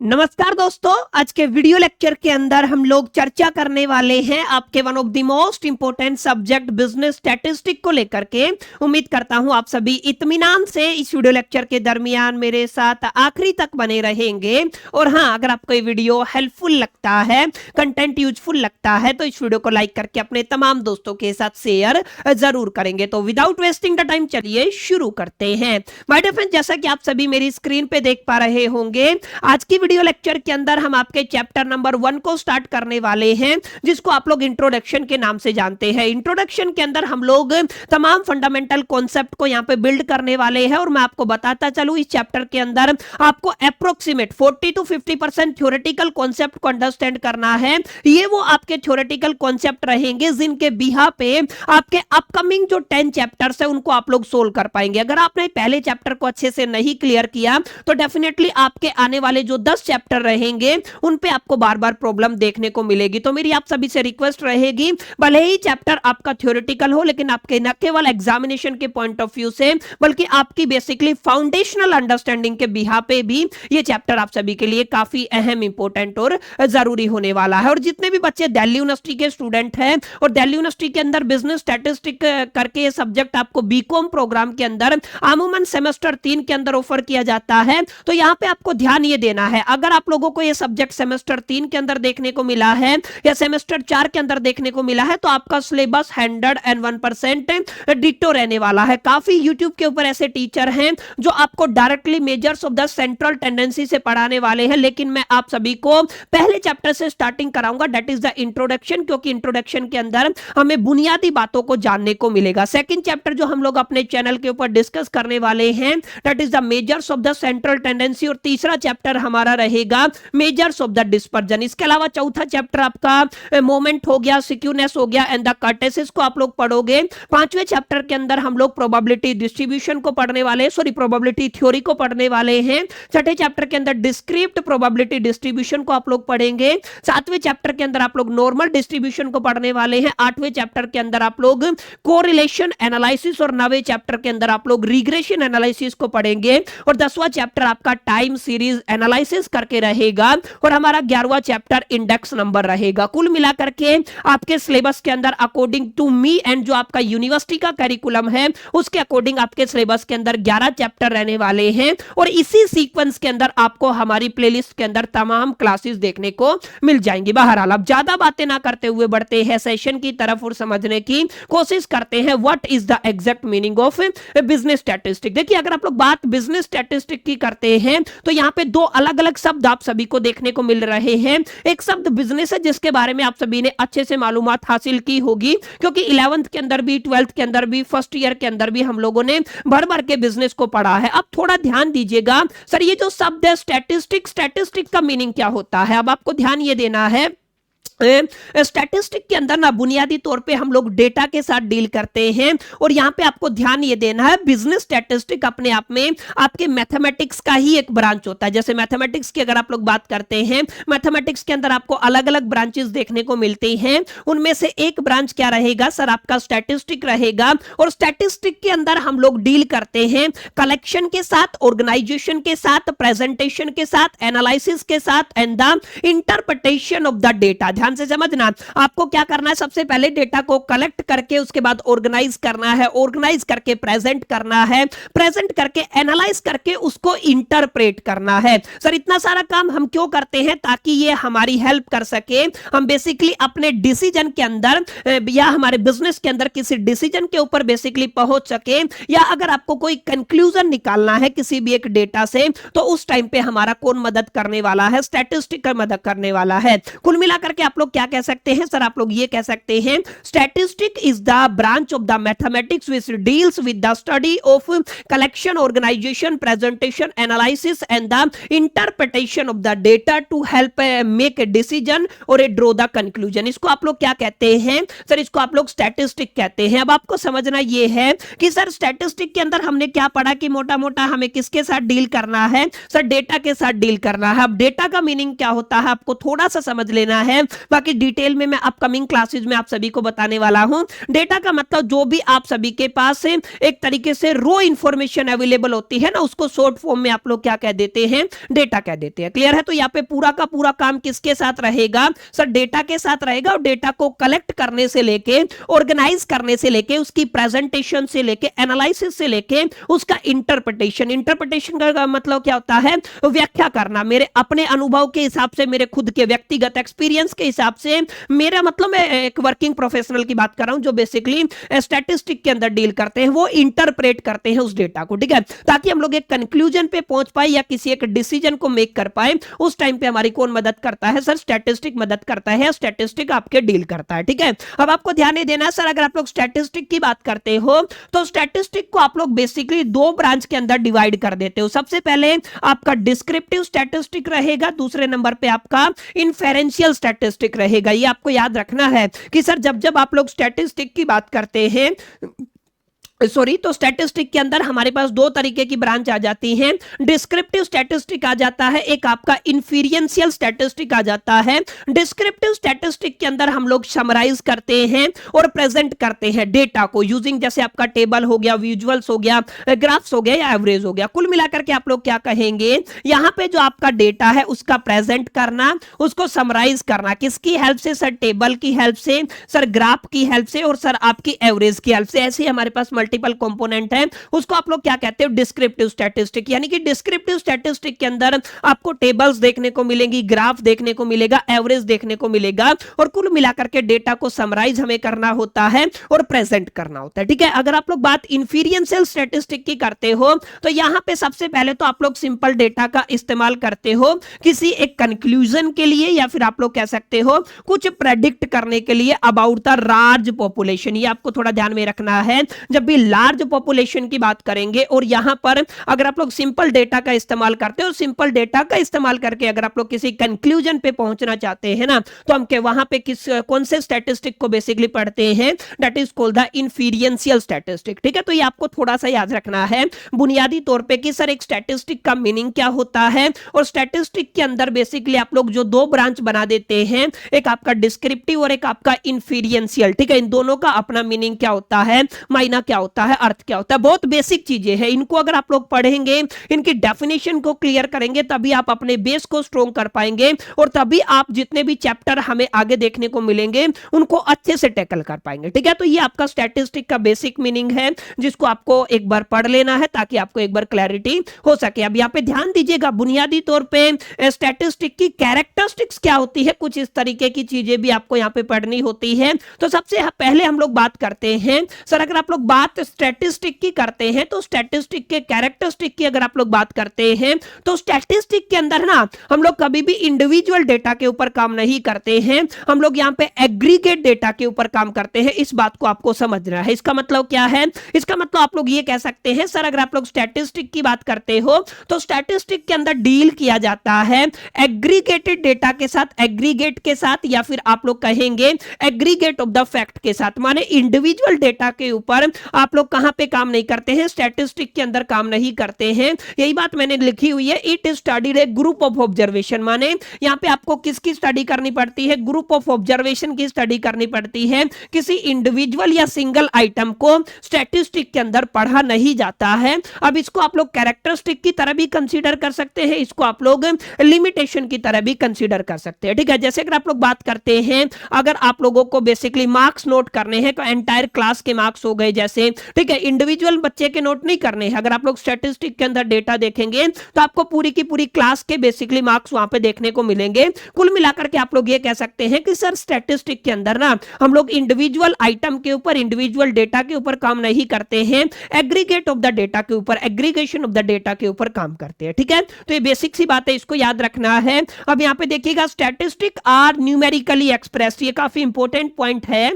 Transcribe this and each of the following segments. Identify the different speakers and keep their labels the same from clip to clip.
Speaker 1: नमस्कार दोस्तों, आज के वीडियो लेक्चर के अंदर हम लोग चर्चा करने वाले हैं आपके one of the most important subject business statistic को लेकर के। उम्मीद करता हूं आप सभी इत्मीनान से इस वीडियो लेक्चर के दरमियान मेरे साथ आखिरी तक बने रहेंगे। और हां, अगर आपको ये वीडियो हेल्पफुल लगता है, कंटेंट यूजफुल लगता है, तो इस वीडियो को लाइक करके अपने तमाम दोस्तों के साथ शेयर जरूर करेंगे। तो विदाउट वेस्टिंग द टाइम चलिए शुरू करते हैं। माय डियर फ्रेंड्स, जैसा कि आप सभी मेरी स्क्रीन पे देख पा रहे होंगे, आज की वीडियो लेक्चर के अंदर हम आपके चैप्टर नंबर 1 को स्टार्ट करने वाले हैं, जिसको आप लोग इंट्रोडक्शन के नाम से जानते हैं। इंट्रोडक्शन के अंदर हम लोग तमाम फंडामेंटल कॉन्सेप्ट को यहां पे बिल्ड करने वाले हैं। और मैं आपको बताता चलूं, इस चैप्टर के अंदर आपको अप्रोक्सीमेट 40 to 50% थ्योरेटिकल कॉन्सेप्ट को अंडरस्टैंड करना है। ये वो आपके थ्योरेटिकल कॉन्सेप्ट रहेंगे जिनके बिहा पे आपके अपकमिंग जो 10 चैप्टर्स है उनको आप लोग सोल्व कर पाएंगे। अगर आपने पहले चैप्टर को अच्छे से नहीं क्लियर किया तो डेफिनेटली आपके आने वाले जो 10 चैप्टर रहेंगे उन पे आपको बार-बार प्रॉब्लम देखने को मिलेगी। तो मेरी आप सभी से रिक्वेस्ट रहेगी, भले ही चैप्टर आपका थ्योरेटिकल हो, लेकिन आपके न केवल एग्जामिनेशन के पॉइंट ऑफ व्यू से बल्कि आपकी बेसिकली फाउंडेशनल अंडरस्टैंडिंग के बिहा पे भी ये चैप्टर आप सभी के लिए काफी अहम, इंपॉर्टेंट और जरूरी होने वाला है। और जितने भी बच्चे दिल्ली यूनिवर्सिटी के स्टूडेंट हैं और दिल्ली यूनिवर्सिटी के अंदर बिजनेस स्टैटिस्टिक करके ये सब्जेक्ट आपको बीकॉम प्रोग्राम के अंदर अमूमन सेमेस्टर 3 के अंदर ऑफर किया जाता है, तो यहाँ पे आपको ध्यान ये देना है, अगर आप लोगों को ये सब्जेक्ट सेमेस्टर 3 के अंदर देखने को मिला है या सेमेस्टर 4 के अंदर देखने को मिला है, तो आपका सिलेबस 101% डिटो रहने वाला है। काफी यूट्यूब के ऊपर ऐसे टीचर हैं जो आपको directly measures of the central tendency से पढ़ाने वाले हैं, लेकिन मैं आप सभी को पहले चैप्टर से स्टार्टिंग कराऊंगा, दैट इज द इंट्रोडक्शन, क्योंकि इंट्रोडक्शन के अंदर हमें बुनियादी बातों को जानने को मिलेगा। सेकंड चैप्टर जो हम लोग अपने चैनल के ऊपर डिस्कस करने वाले हैं, that is the measures of the central tendency, और तीसरा चैप्टर हमारा रहेगा मेजर्स ऑफ द डिस्पर्जन। इसके अलावा चौथा चैप्टर आपका मोमेंट हो गया, सिक्यूनेस हो गया एंड द कर्टेसिस को आप लोग पढ़ोगे। पांचवें चैप्टर के अंदर हम लोग प्रोबेबिलिटी डिस्ट्रीब्यूशन को पढ़ने वाले, प्रोबेबिलिटी थ्योरी को पढ़ने वाले हैं। छठे चैप्टर के अंदर डिस्क्रिप्ट प्रोबेबिलिटी डिस्ट्रीब्यूशन को आप लोग पढ़ेंगे। सातवें चैप्टर के अंदर आप लोग नॉर्मल डिस्ट्रीब्यूशन को पढ़ने वाले हैं। आठवें चैप्टर के अंदर आप लोग कोरिलेशन एनालिसिस, और नवे चैप्टर के अंदर आप लोग रिग्रेशन एनालिसिस को पढ़ेंगे। और 10वां चैप्टर आपका टाइम सीरीज एनालिसिस करके रहेगा, और हमारा 11वां चैप्टर इंडेक्स नंबर रहेगा। कुल मिलाकर के आपके सिलेबस के अंदर अकॉर्डिंग टू मी एंड जो आपका यूनिवर्सिटी का करिकुलम है उसके अकॉर्डिंग आपके सिलेबस के अंदर 11 चैप्टर रहने वाले हैं। और इसी सीक्वेंस के अंदर आपको हमारी प्लेलिस्ट के अंदर तमाम क्लासेस देखने को मिल जाएंगी। बहरहाल अब ज्यादा बातें ना करते हुए बढ़ते हैं सेशन की तरफ और समझने की कोशिश करते हैं what is the exact meaning of business statistic. देखिए, अगर आप लोग बात बिजनेस स्टैटिस्टिक की करते हैं तो यहाँ पे दो अलग अलग शब्द आप सभी को देखने को मिल रहे हैं। एक शब्द बिजनेस है, जिसके बारे में आप सभी ने अच्छे से मालूमात हासिल की होगी, क्योंकि 11th के अंदर भी, 12th के अंदर भी, फर्स्ट ईयर के अंदर भी हम लोगों ने भर भर के बिजनेस को पढ़ा है। अब थोड़ा ध्यान दीजिएगा, सर ये जो शब्द है स्टैटिस्टिक, स्टैटिस्टिक का मीनिंग क्या होता है? अब आपको ध्यान ये देना है, स्टैटिस्टिक के अंदर ना बुनियादी तौर पे हम लोग डेटा के साथ डील करते हैं। और यहां पे आपको ध्यान ये देना है, बिजनेस स्टैटिस्टिक अपने आप में आपके मैथमेटिक्स का ही एक ब्रांच होता है। जैसे मैथमेटिक्स की अगर आप लोग बात करते हैं, मैथमेटिक्स के अंदर आपको अलग अलग ब्रांचेस देखने को मिलती हैं। उनमें से एक ब्रांच क्या रहेगा सर? आपका स्टैटिस्टिक रहेगा। और स्टैटिस्टिक के अंदर हम लोग डील करते हैं कलेक्शन के साथ, ऑर्गेनाइजेशन के साथ, प्रेजेंटेशन के साथ, एनालिसिस के साथ and the interpretation of the data. ध्यान से समझना, आपको क्या करना है, सबसे पहले डेटा को कलेक्ट करके उसके बाद ऑर्गेनाइज करना है, ऑर्गेनाइज करके प्रेजेंट करना है, प्रेजेंट करके एनालाइज करके उसको इंटरप्रेट करना है। सर इतना सारा काम हम क्यों करते हैं? ताकि ये हमारी हेल्प कर सके, हम बेसिकली अपने डिसीजन के अंदर या हमारे बिजनेस के अंदर किसी डिसीजन के ऊपर बेसिकली पहुंच सके, या अगर आपको कोई कंक्लूजन निकालना है किसी भी एक डेटा से, तो उस टाइम पे हमारा कौन मदद करने वाला है? स्टैटिस्टिक का मदद करने वाला है। कुल मिलाकर के आप लोग क्या कह सकते हैं सर? आप लोग ये कह सकते हैं, statistic is the branch of the mathematics which deals with the study of collection, organisation, presentation, analysis and the interpretation of the data to help make a decision और ए ड्रॉ द कंक्लूजन। इसको आप लोग क्या कहते हैं sir? इसको आप लोग स्टैटिस्टिक कहते हैं। अब आपको समझना ये है कि सर स्टैटिस्टिक के अंदर हमने क्या पढ़ा कि मोटा मोटा हमें किसके साथ डील करना है? सर डेटा के साथ डील करना है। अब डेटा का मीनिंग क्या होता है आपको थोड़ा सा समझ लेना है। बाकी डिटेल में मैं अपकमिंग क्लासेज में आप सभी को बताने वाला हूं। डेटा का मतलब जो भी आप सभी के पास एक तरीके से रो इंफॉर्मेशन अवेलेबल होती है ना, उसको शॉर्ट फॉर्म में आप लोग क्या कह देते हैं, डेटा कह देते हैं। क्लियर है? तो यहाँ पे पूरा का पूरा काम किसके साथ रहेगा सर, डेटा के साथ रहेगा। और डेटा को कलेक्ट करने से लेके, ऑर्गेनाइज करने से लेके, उसकी प्रेजेंटेशन से लेके, एनालिसिस से लेके उसका इंटरप्रिटेशन। इंटरप्रिटेशन का मतलब क्या होता है, व्याख्या करना। मेरे अपने अनुभव के हिसाब से, मेरे खुद के व्यक्तिगत एक्सपीरियंस के हिसाब से, मेरा मतलब मैं एक वर्किंग प्रोफेशनल की बात कर रहा हूं जो बेसिकली स्टैटिस्टिक के अंदर डील करते हैं, वो इंटरप्रेट करते हैं उस डेटा को, ठीक है, ताकि हम लोग एक कंक्लूजन पे पहुंच पाए या किसी एक डिसीजन को मेक कर पाए। उस टाइम पे हमारी कौन मदद करता है सर, स्टैटिस्टिक मदद करता है, स्टैटिस्टिक आपके डील करता है, ठीक है। अब आपको ध्यान देना है सर, अगर आप लोग स्टैटिस्टिक की बात करते हो तो स्टैटिस्टिक को आप लोग बेसिकली दो ब्रांच के अंदर डिवाइड कर देते हो। सबसे पहले आपका डिस्क्रिप्टिव स्टैटिस्टिक रहेगा, दूसरे नंबर पे आपका इन्फेरेंशियल स्टैटिस्टिक रहेगा। ये आपको याद रखना है कि सर जब जब आप लोग स्टैटिस्टिक की बात करते हैं, सॉरी, तो स्टैटिस्टिक के अंदर हमारे पास दो तरीके की ब्रांच आ जाती हैं। डिस्क्रिप्टिव स्टैटिस्टिक आ जाता है, एक आपका इन्फेरेंशियल स्टैटिस्टिक आ जाता है। डिस्क्रिप्टिव स्टैटिस्टिक के अंदर हम लोग समराइज करते हैं और प्रेजेंट करते हैं डेटा को यूजिंग, जैसे आपका टेबल हो गया, विजुअल्स हो गया, ग्राफ्स हो गया या एवरेज हो गया। कुल मिलाकर के आप लोग क्या कहेंगे, यहां पे जो आपका डेटा है उसका प्रेजेंट करना, उसको समराइज करना, किसकी हेल्प से सर, टेबल की हेल्प से सर, ग्राफ की हेल्प से और सर आपकी एवरेज की हेल्प से। ऐसे ही हमारे पास मल्टीपल कंपोनेंट है, उसको आप लोग क्या कहते हो, डिस्क्रिप्टिव स्टैटिस्टिक। यानी कि डिस्क्रिप्टिव स्टैटिस्टिक के अंदर आपको टेबल्स देखने को मिलेंगी, ग्राफ देखने को मिलेगा, एवरेज देखने को मिलेगा, और कुल मिलाकर के डेटा को समराइज हमें करना होता है और प्रेजेंट करना होता है, ठीक है। अगर आप लोग बात इन्फेरेंशियल स्टैटिस्टिक की करते हो तो यहां पे सबसे पहले तो आप लोग सिंपल डेटा का इस्तेमाल करते हो किसी एक कंक्लूजन के लिए, या फिर आप लोग कह सकते हो कुछ प्रेडिक्ट करने के लिए अबाउट द लार्ज पॉपुलेशन। ये आपको थोड़ा ध्यान में रखना है, जब भी लार्ज पॉपुलेशन की बात करेंगे और यहां पर अगर आप लोग सिंपल डेटा का इस्तेमाल करते हो, सिंपल डेटा का इस्तेमाल करके अगर आप लोग किसी कंक्लूजन पे पहुंचना चाहते हैं ना, तो हम के वहां पे कौन से स्टैटिस्टिक को बेसिकली पढ़ते हैं, that is called the inferential statistic, ठीक है। तो ये आपको थोड़ा सा याद रखना है बुनियादी तौर पे कि सर एक स्टैटिस्टिक का मीनिंग क्या होता है, और स्टैटिस्टिक के अंदर बेसिकली आप लोग जो दो ब्रांच बना देते हैं, एक आपका डिस्क्रिप्टिव और एक आपका इन्फेरेंशियल, ठीक है। इन दोनों का अपना मीनिंग क्या होता है, मायना क्या होता है, अर्थ क्या होता है, बहुत बेसिक चीजें हैं। इनको अगर आप लोग पढ़ेंगे, इनकी डेफिनेशन को क्लियर करेंगे, तभी आप अपने बेस को स्ट्रॉन्ग कर पाएंगे, और तभी आप जितने भी चैप्टर हमें आगे देखने को मिलेंगे उनको अच्छे से टैकल कर पाएंगे, ठीक है। तो ये आपका स्टैटिस्टिक का बेसिक मीनिंग है, जिसको आपको एक बार पढ़ लेना है ताकि आपको एक बार क्लैरिटी हो सके। अब यहाँ पे ध्यान दीजिएगा, बुनियादी तौर पे स्टैटिस्टिक की कैरेक्टरिस्टिक्स क्या होती है, कुछ इस तरीके की चीजें भी आपको यहाँ पे पढ़नी होती है। तो सबसे पहले हम लोग बात करते हैं सर, अगर आप लोग बात स्टैटिस्टिक की करते हैं तो स्टैटिस्टिक के कैरेक्टरिस्टिक की अगर आप लोग बात करते हैं तो स्टैटिस्टिक के अंदर ना हम लोग कभी भी इंडिविजुअल डेटा के ऊपर काम नहीं करते हैं, हम लोग यहाँ पे एग्रीगेट डेटा के ऊपर काम करते हैं। इस बात को आपको समझना है। इसका मतलब क्या है, इसका मतलब आप लोग ये कह सकते हैं सर, अगर आप लोग स्टैटिस्टिक की बात करते हो तो स्टैटिस्टिक के अंदर डील किया जाता है एग्रीगेटेड डेटा के साथ, एग्रीगेट के साथ, या फिर आप लोग कहेंगे एग्रीगेट ऑफ द फैक्ट के साथ। माने इंडिविजुअल डेटा के ऊपर आप लोग कहां पे काम नहीं करते हैं, स्टैटिस्टिक के अंदर काम नहीं करते हैं। यही बात मैंने लिखी हुई है, it studied A group of observation. माने यहां पे आपको किसकी स्टडी करनी पड़ती है, ग्रुप ऑफ ऑब्जर्वेशन की स्टडी करनी पड़ती है। किसी इंडिविजुअल या सिंगल आइटम को स्टैटिस्टिक के अंदर पढ़ा नहीं जाता है। अब इसको आप लोग कैरेक्टरिस्टिक की तरह भी कंसीडर कर सकते हैं, इसको आप लोग लिमिटेशन की तरह भी कंसीडर कर सकते हैं, ठीक है। जैसे अगर आप लोग बात करते हैं, अगर आप लोगों को बेसिकली मार्क्स नोट करने हैं तो एंटायर क्लास के मार्क्स हो गए जैसे, ठीक है, इंडिविजुअल बच्चे के नोट नहीं करने हैं। अगर आप लोग स्टैटिस्टिक के अंदर डेटा देखेंगे तो आपको पूरी की पूरी क्लास के बेसिकली मार्क्स वहां पे देखने को मिलेंगे। कुल मिलाकर के आप लोग ये कह सकते हैं कि सर स्टैटिस्टिक के अंदर ना हम लोग इंडिविजुअल आइटम के ऊपर, इंडिविजुअल डेटा के ऊपर काम नहीं करते हैं, एग्रीगेट ऑफ द डेटा के ऊपर, एग्रीगेशन ऑफ द डेटा के ऊपर काम करते हैं, ठीक है। तो ये बेसिक सी बात है, इसको याद रखना है। अब यहाँ पे देखिएगा, स्टैटिस्टिक आर न्यूमेरिकली एक्सप्रेस, ये काफी इंपॉर्टेंट पॉइंट है।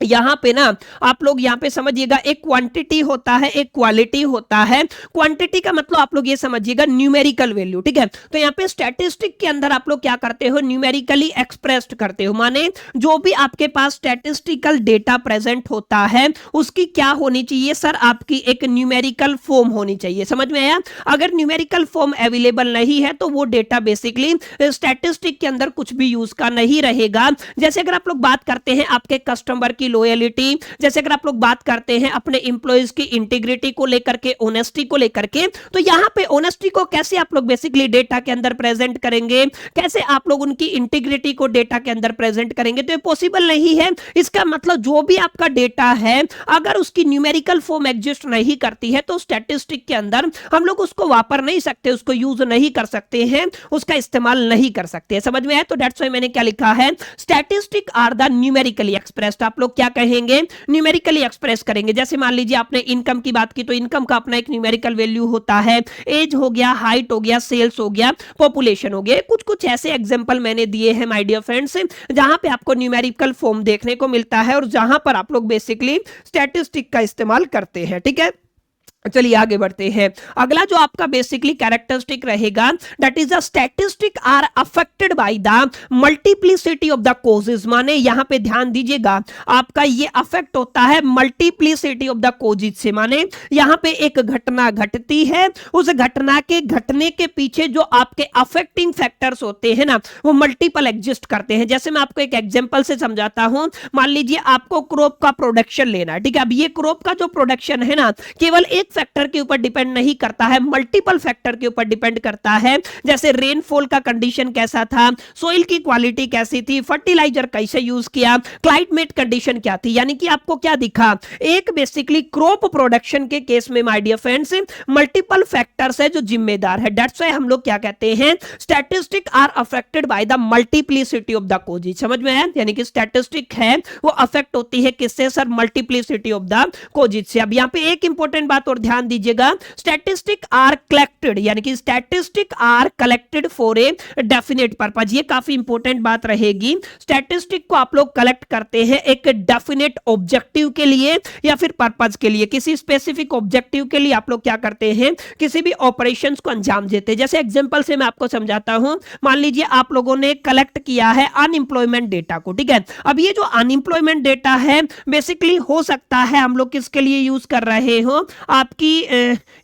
Speaker 1: यहाँ पे ना आप लोग यहाँ पे समझिएगा, एक क्वांटिटी होता है, एक क्वालिटी होता है। क्वांटिटी का मतलब आप लोग ये समझिएगा न्यूमेरिकल वैल्यू, ठीक है। तो यहाँ पे स्टैटिस्टिक के अंदर आप लोग क्या करते हो, न्यूमेरिकली एक्सप्रेस्ड करते हो, माने जो भी आपके पास स्टैटिस्टिकल डेटा प्रेजेंट होता है उसकी क्या होनी चाहिए सर, आपकी एक न्यूमेरिकल फॉर्म होनी चाहिए। समझ में आया? अगर न्यूमेरिकल फॉर्म अवेलेबल नहीं है तो वो डेटा बेसिकली स्टैटिस्टिक के अंदर कुछ भी यूज का नहीं रहेगा। जैसे अगर आप लोग बात करते हैं आपके कस्टमर की लॉयलिटी, जैसे अगर आप लोग बात करते हैं अपने एम्प्लॉइज की इंटीग्रिटी को लेकर के, ऑनेस्टी को लेकर के, तो यहां पे ऑनेस्टी को कैसे आप लोग बेसिकली डेटा के अंदर प्रेजेंट करेंगे, कैसे आप लोग उनकी इंटीग्रिटी को डेटा के अंदर प्रेजेंट करेंगे, तो ये पॉसिबल नहीं है। इसका मतलब जो भी आपका डेटा है अगर उसकी न्यूमेरिकल फॉर्म एग्जिस्ट नहीं करती है तो स्टैटिस्टिक के अंदर हम लोग उसको वापर नहीं सकते, उसको यूज नहीं कर सकते हैं, उसका इस्तेमाल नहीं कर सकते। समझ में आया? तो दैट्स व्हाई मैंने क्या लिखा है, statistic are the numerically expressed. आप लोग क्या कहेंगे, न्यूमेरिकली एक्सप्रेस करेंगे। जैसे मान लीजिए आपने इनकम की बात की तो इनकम का अपना एक न्यूमेरिकल वैल्यू होता है, एज हो गया, हाइट हो गया, सेल्स हो गया, पॉपुलेशन हो गया। कुछ कुछ ऐसे एग्जांपल मैंने दिए हैं माय डियर फ्रेंड्स, जहां पे आपको न्यूमेरिकल फॉर्म देखने को मिलता है और जहां पर आप लोग बेसिकली स्टैटिस्टिक का इस्तेमाल करते हैं, ठीक है। चलिए आगे बढ़ते हैं। अगला जो आपका बेसिकली कैरेक्टरिस्टिक रहेगा, that is the statistic are affected by the multiplicity of the causes. माने यहां पे ध्यान दीजिएगा, आपका ये अफेक्ट होता है मल्टीप्लिसिटी ऑफ द कॉजेज से। माने यहां पे एक घटना घटती है, उस घटना के घटने के पीछे जो आपके अफेक्टिंग फैक्टर्स होते हैं ना, वो मल्टीपल एग्जिस्ट करते हैं। जैसे मैं आपको एक एग्जांपल से समझाता हूं, मान लीजिए आपको क्रॉप का प्रोडक्शन लेना है, ठीक है। अब ये क्रॉप का जो प्रोडक्शन है ना, केवल एक फैक्टर के ऊपर डिपेंड नहीं करता है, मल्टीपल फैक्टर के ऊपर डिपेंड करता है। जैसे रेनफॉल का कंडीशन कैसा था, सोइल की क्वालिटी कैसी थी, फर्टिलाइजर कैसे यूज किया, क्लाइमेट कंडीशन क्या थी। यानी कि आपको क्या दिखा, एक बेसिकली क्रॉप प्रोडक्शन के केस में my dear friends multiple factors है जो जिम्मेदार है। दैट्स व्हाई हम लोग क्या कहते हैं, statistic are affected by the multiplicity of the causes. समझ में आया? यानी कि स्टैटिस्टिक है वो अफेक्ट होती है किससे sir, multiplicity of the causes से। अब यहां पे एक इंपॉर्टेंट बात और ध्यान दीजिएगा, स्टैटिस्टिक आर कलेक्टेड, यानी कि statistic are collected for a definite purpose. ये काफी इंपॉर्टेंट बात रहेगी। स्टैटिस्टिक को आप लोग कलेक्ट करते हैं एक डेफिनेट ऑब्जेक्टिव के लिए या फिर पर्पज के लिए, किसी स्पेसिफिक ऑब्जेक्टिव के लिए आप लोग क्या करते हैं, किसी भी ऑपरेशंस को अंजाम देते हैं। जैसे एग्जांपल से मैं आपको समझाता हूं, मान लीजिए आप लोगों ने कलेक्ट किया है अनएम्प्लॉयमेंट डेटा को, ठीक है। अब ये जो अनएम्प्लॉयमेंट डेटा है बेसिकली हो सकता है हम लोग किसके लिए यूज कर रहे हो, आपकी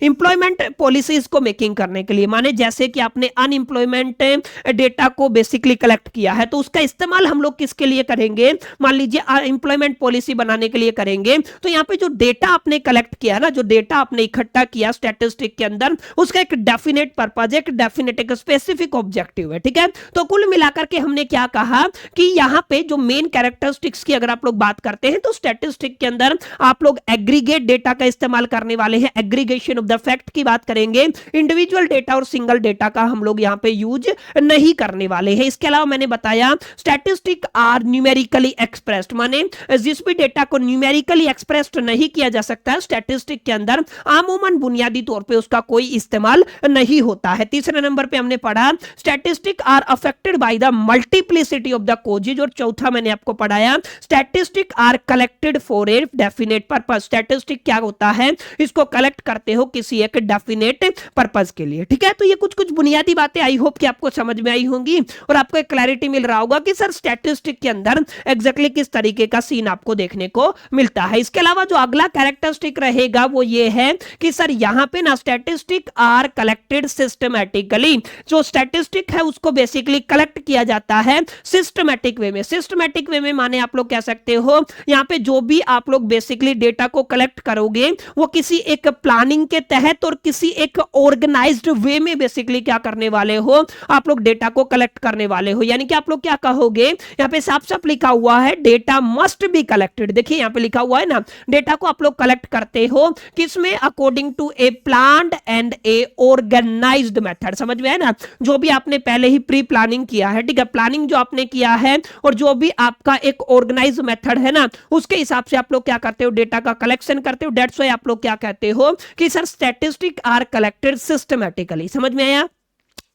Speaker 1: एम्प्लॉयमेंट पॉलिसीज को मेकिंग करने के लिए। माने जैसे कि आपने अनएम्प्लॉयमेंट डेटा को बेसिकली कलेक्ट किया है तो उसका इस्तेमाल हम लोग किसके लिए करेंगे, मान लीजिए एम्प्लॉयमेंट पॉलिसी बनाने के लिए करेंगे। तो यहाँ पे जो डेटा आपने कलेक्ट किया ना, जो डेटा आपने इकट्ठा किया स्टैटिस्टिक के अंदर, उसका एक डेफिनेट पर्पज, एक डेफिनेट, एक स्पेसिफिक ऑब्जेक्टिव है, ठीक है। तो कुल मिलाकर के हमने क्या कहा कि यहाँ पे जो मेन कैरेक्टरिस्टिक्स की अगर आप लोग बात करते हैं तो स्टैटिस्टिक के अंदर आप लोग एग्रीगेट डेटा का इस्तेमाल करने वाले हैं, एग्रीगेशन ऑफ द फैक्ट की बात करेंगे। इंडिविजुअल डेटा और सिंगल डेटा का हम लोग यहां पे यूज नहीं करने वाले हैं। इसके अलावा मैंने बताया स्टैटिस्टिक आर न्यूमेरिकली एक्सप्रेस्ड, माने जिस भी डेटा को न्यूमेरिकली एक्सप्रेस्ड नहीं किया जा सकता स्टैटिस्टिक के अंदर अमूमन बुनियादी तौर पे उसका कोई इस्तेमाल नहीं होता है। तीसरे नंबर पे हमने पढ़ा statistic are affected by the multiplicity of the causes, और चौथा मैंने आपको पढ़ाया statistic are collected for a definite purpose. Statistic क्या होता है, इसको कलेक्ट करते हो किसी एक डेफिनेट पर्पस के लिए, ठीक है। तो ये कुछ कुछ बुनियादी बातें आई होप कि आपको समझ में आई होंगी और आपको एक क्लैरिटी मिल रहा होगा कि सर स्टैटिस्टिक के अंदर एग्जैक्टली किस तरीके का सीन आपको देखने को मिलता है। इसके अलावा जो अगला कैरेक्टरिस्टिक रहेगा वो ये है कि सर यहां पे ना स्टैटिस्टिक आर कलेक्टेड सिस्टमैटिकली। जो स्टैटिस्टिक है उसको बेसिकली कलेक्ट किया जाता है सिस्टमैटिक वे में। सिस्टमैटिक वे में माने आप लोग कह सकते हो यहां पे जो भी आप लोग बेसिकली डेटा को कलेक्ट करोगे वो किसी एक प्लानिंग के तहत और किसी एक ऑर्गेनाइज्ड वे में बेसिकली क्या करने वाले हो, आप लोग डेटा को कलेक्ट करने वाले हो। यानी कि आप लोग क्या कहोगे, यहां पे साफ साफ लिखा हुआ है डेटा मस्ट बी कलेक्टेड। देखिए यहां पे लिखा हुआ है ना, डेटा को आप लोग कलेक्ट करते हो किसमें, according to a planned and a organised method. समझ में है ना, जो भी आपने पहले ही प्री प्लानिंग किया है, ठीक है, प्लानिंग जो आपने किया है और जो भी आपका एक ऑर्गेनाइज मेथड है ना, उसके हिसाब से आप लोग क्या करते हो, डेटा का कलेक्शन करते हो। दैट्स व्हाई आप लोग क्या कहते हो कि sir statistic are collected systematically. समझ में आया?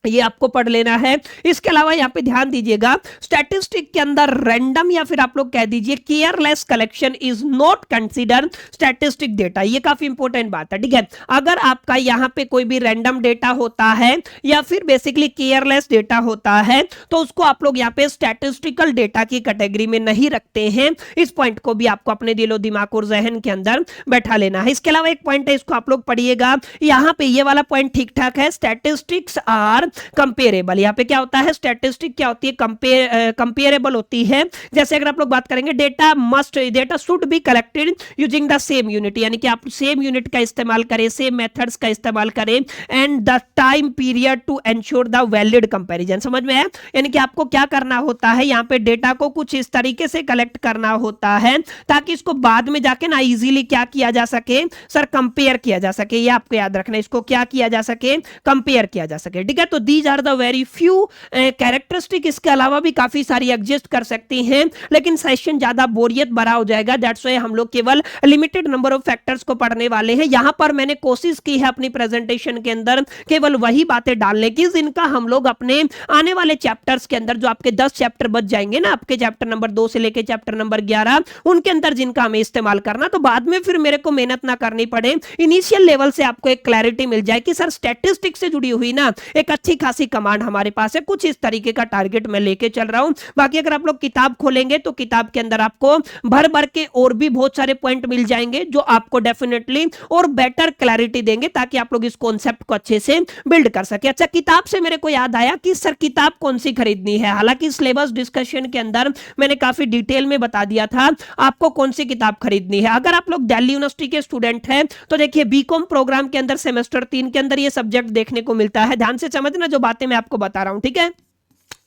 Speaker 1: ये आपको पढ़ लेना है। इसके अलावा यहाँ पे ध्यान दीजिएगा, स्टैटिस्टिक के अंदर रैंडम या फिर आप लोग कह दीजिए careless collection is not consider statistic data. ये काफी इंपॉर्टेंट बात है, ठीक है। अगर आपका यहाँ पे कोई भी रैंडम डेटा होता है या फिर बेसिकली केयरलेस डेटा होता है तो उसको आप लोग यहाँ पे स्टैटिस्टिकल डेटा की कैटेगरी में नहीं रखते हैं। इस पॉइंट को भी आपको अपने दिलो दिमाग और जहन के अंदर बैठा लेना है। इसके अलावा एक पॉइंट है, इसको आप लोग पढ़िएगा। यहाँ पे ये वाला पॉइंट ठीक ठाक है, स्टैटिस्टिक्स आर कंपेरेबल। यहाँ पे क्या होता है, स्टैटिस्टिक क्या होती है, कंपेरेबल होती है। जैसे अगर आप लोग बात करेंगे data should be collected using the same unit, यानी कि आप सेम यूनिट का इस्तेमाल करें, सेम मेथड्स का इस्तेमाल करें, and the time period to ensure the valid comparison. समझ में है, यानी कि आपको क्या करना होता है, यहाँ पे डेटा को कुछ इस तरीके से कलेक्ट करना होता है ताकि इसको बाद में जाके ना इजीली क्या किया जा सके, सर कंपेयर किया जा सके। ये आपको याद रखना, इसको क्या किया जा सके, कंपेयर किया जा सके, ठीक है। तो these are the very few characteristic. इसके अलावा भी काफी सारी एग्जिस्ट कर सकती हैं, लेकिन सेशन ज्यादा बोरियत भरा हो जाएगा, दैट्स व्हाई हम लोग केवल लिमिटेड नंबर ऑफ फैक्टर्स को पढ़ने वाले हैं। यहां पर मैंने कोशिश की है अपनी प्रेजेंटेशन के अंदर केवल वही बातें डालने की जिनका हम लोग अपने आने वाले चैप्टर्स के अंदर, जो आपके 10 चैप्टर बच जाएंगे ना, आपके चैप्टर नंबर 2 से लेके चैप्टर नंबर 11, उनके अंदर जिनका हमें इस्तेमाल करना, तो बाद में फिर मेरे को मेहनत ना करनी पड़े। इनिशियल लेवल से आपको एक क्लैरिटी मिल जाए कि सर स्टैटिस्टिक्स से जुड़ी हुई ना एक अच्छी खासी कमांड हमारे पास है। कुछ इस तरीके का टारगेट मैं लेके चल रहा हूं। बाकी अगर आप लोग किताब खोलेंगे तो किताब के अंदर आपको भर भर के और भी बहुत सारे पॉइंट मिल जाएंगे जो आपको डेफिनेटली और बेटर क्लैरिटी देंगे ताकि आप लोग इस कॉन्सेप्ट को अच्छे से बिल्ड कर सके। अच्छा, किताब से मेरे को याद आया कि सर किताब कौन सी खरीदनी है। हालांकि सिलेबस डिस्कशन के अंदर मैंने काफी डिटेल में बता दिया था आपको कौन सी किताब खरीदनी है। अगर आप लोग दिल्ली यूनिवर्सिटी के स्टूडेंट हैं तो देखिए बीकॉम प्रोग्राम के अंदर सेमेस्टर 3 के अंदर ये सब्जेक्ट देखने को मिलता है। ध्यान से समझना जो बातें मैं आपको बता रहा हूं, ठीक है।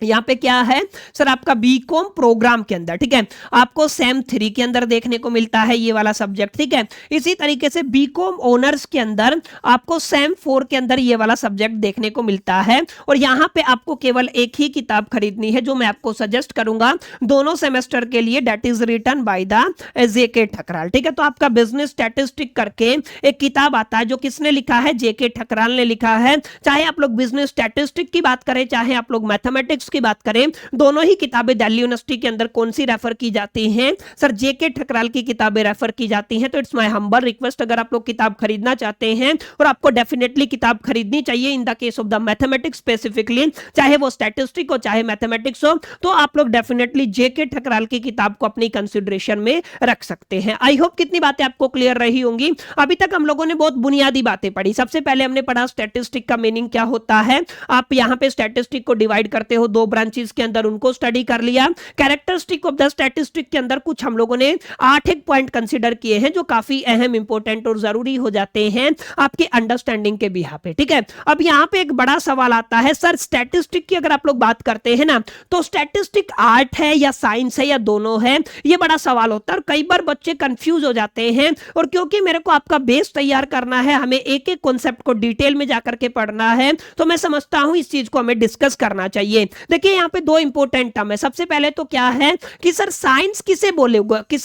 Speaker 1: यहाँ पे क्या है सर, आपका बीकॉम प्रोग्राम के अंदर, ठीक है, आपको सेम 3 के अंदर देखने को मिलता है ये वाला सब्जेक्ट, ठीक है। इसी तरीके से बीकॉम ऑनर्स के अंदर आपको सेम 4 के अंदर ये वाला सब्जेक्ट देखने को मिलता है। और यहाँ पे आपको केवल एक ही किताब खरीदनी है जो मैं आपको सजेस्ट करूंगा दोनों सेमेस्टर के लिए, that is written by the JK Thakral, ठीक है। तो आपका बिजनेस स्टैटिस्टिक करके एक किताब आता है जो किसने लिखा है, जेके ठकराल ने लिखा है। चाहे आप लोग बिजनेस स्टैटिस्टिक की बात करें, चाहे आप लोग मैथमेटिक्स की बात करें, दोनों ही किताबें दिल्ली यूनिवर्सिटी के अंदर कौन सी रेफर की जाती हैं, सर जेके ठकराल की किताबें रेफर की जाती हैं। तो इट्स माय हम्बल रिक्वेस्ट, अगर आप लोग किताब खरीदना चाहते हैं और आपको डेफिनेटली किताब खरीदनी चाहिए in the case of the mathematics specifically, चाहे वो स्टैटिस्टिक हो चाहे मैथमेटिक्स हो, तो आप लोग डेफिनेटली जेके ठकराल की किताब को अपनी कंसिडरेशन में रख सकते हैं। आई होप कितनी बातें आपको क्लियर रही होंगी। अभी तक हम लोगों ने बहुत बुनियादी बातें पढ़ी। सबसे पहले हमने पढ़ा स्टैटिस्टिक का मीनिंग क्या होता है। आप यहां पे स्टैटिस्टिक को डिवाइड करते हो 2 ब्रांचेस के अंदर, उनको स्टडी कर लिया। कैरेक्टरिस्टिक ऑफ द स्टैटिस्टिक के अंदर कुछ हम लोगों ने 8 एक पॉइंट कंसीडर किए हैं जो काफी अहम इंपॉर्टेंट और जरूरी हो जाते हैं आपकी अंडरस्टैंडिंग के बिहाफ पे, ठीक है। अब यहां पे एक बड़ा सवाल आता है, सर स्टैटिस्टिक की अगर आप लोग बात करते हैं ना, तो स्टैटिस्टिक आर्ट है या साइंस है या दोनों है, ये बड़ा सवाल होता है। और कई बार बच्चे कंफ्यूज हो जाते हैं, और क्योंकि मेरे को आपका बेस तैयार करना है, हमें एक एक कॉन्सेप्ट को डिटेल में जाकर के पढ़ना है, तो मैं समझता हूं इस चीज को हमें डिस्कस करना चाहिए। देखिए यहां पे 2 इंपॉर्टेंट टर्म है। सबसे पहले तो क्या है कि सर साइंस किसे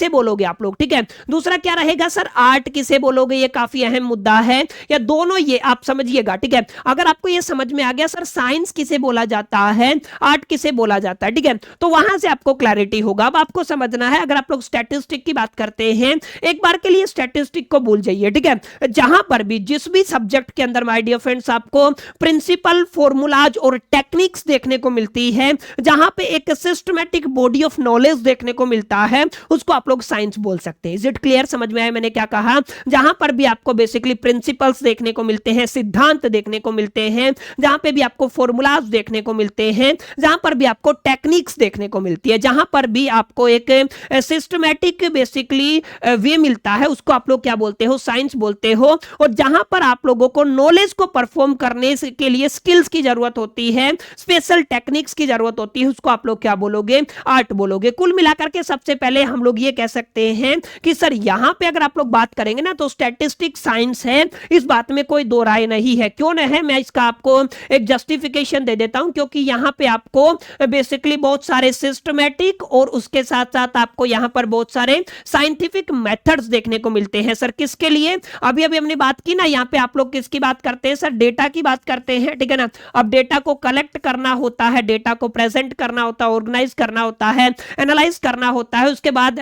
Speaker 1: बोलोगे आप लोग, ठीक है। दूसरा क्या रहेगा सर, आर्ट किसे बोलोगे, ये काफी अहम मुद्दा है, या दोनों, ये आप समझिएगा, ठीक है। अगर आपको ये समझ में आ गया सर साइंस किसे बोला जाता है, आर्ट किसे बोला जाता है, ठीक है, तो वहां से आपको क्लैरिटी होगा। अब आपको समझना है, अगर आप लोग स्टैटिस्टिक की बात करते हैं, एक बार के लिए स्टैटिस्टिक को भूल जाइए, ठीक है। जहां पर भी जिस भी सब्जेक्ट के अंदर माय डियर फ्रेंड्स आपको प्रिंसिपल, फॉर्मूलाज और टेक्निक्स देखने को मिलती है, जहां पे एक सिस्टमैटिक बॉडी ऑफ नॉलेज देखने को मिलता है, उसको आप लोग साइंस बोल सकते हैं। इज इट क्लियर, समझ में आया मैंने क्या कहा। जहां पर भी आपको बेसिकली प्रिंसिपल्स देखने को मिलते हैं, सिद्धांत देखने को मिलते हैं, जहां पे भी आपको फॉर्मूलाज देखने को मिलते हैं, जहां पर भी आपको टेक्निक्स देखने को मिलती है, जहां पर भी आपको एक सिस्टमैटिक बेसिकली वे मिलता है, उसको आप लोग क्या बोलते हो, साइंस बोलते हो। और जहां पर आप लोगों को नॉलेज को परफॉर्म करने के लिए स्किल्स की जरूरत होती है, स्पेशल टेक्निक टेक्निक्स की जरूरत होती है उसको आप लोग क्या बोलोगे, आर्ट बोलोगे। कुल मिलाकर के सबसे पहले हम लोग ये कह सकते हैं कि सर यहां पे अगर आप लोग बात करेंगे ना तो स्टैटिस्टिक्स साइंस है, इस बात में कोई दो राय नहीं है। क्यों नहीं है, मैं इसका आपको एक जस्टिफिकेशन दे देता हूं, क्योंकि यहां पे आपको बेसिकली बहुत सारे सिस्टमैटिक और उसके साथ साथ आपको यहां पर बहुत सारे साइंटिफिक मेथड्स देखने को मिलते हैं। सर किसके लिए, अभी अभी हमने बात की ना, यहां पे आप लोग किसकी बात करते हैं सर, डेटा की बात करते हैं, ठीक है ना। अब डेटा को कलेक्ट करना होता है, डेटा को प्रेजेंट करना होता है, ऑर्गेनाइज करना होता है, एनालाइज करना होता है, उसके बाद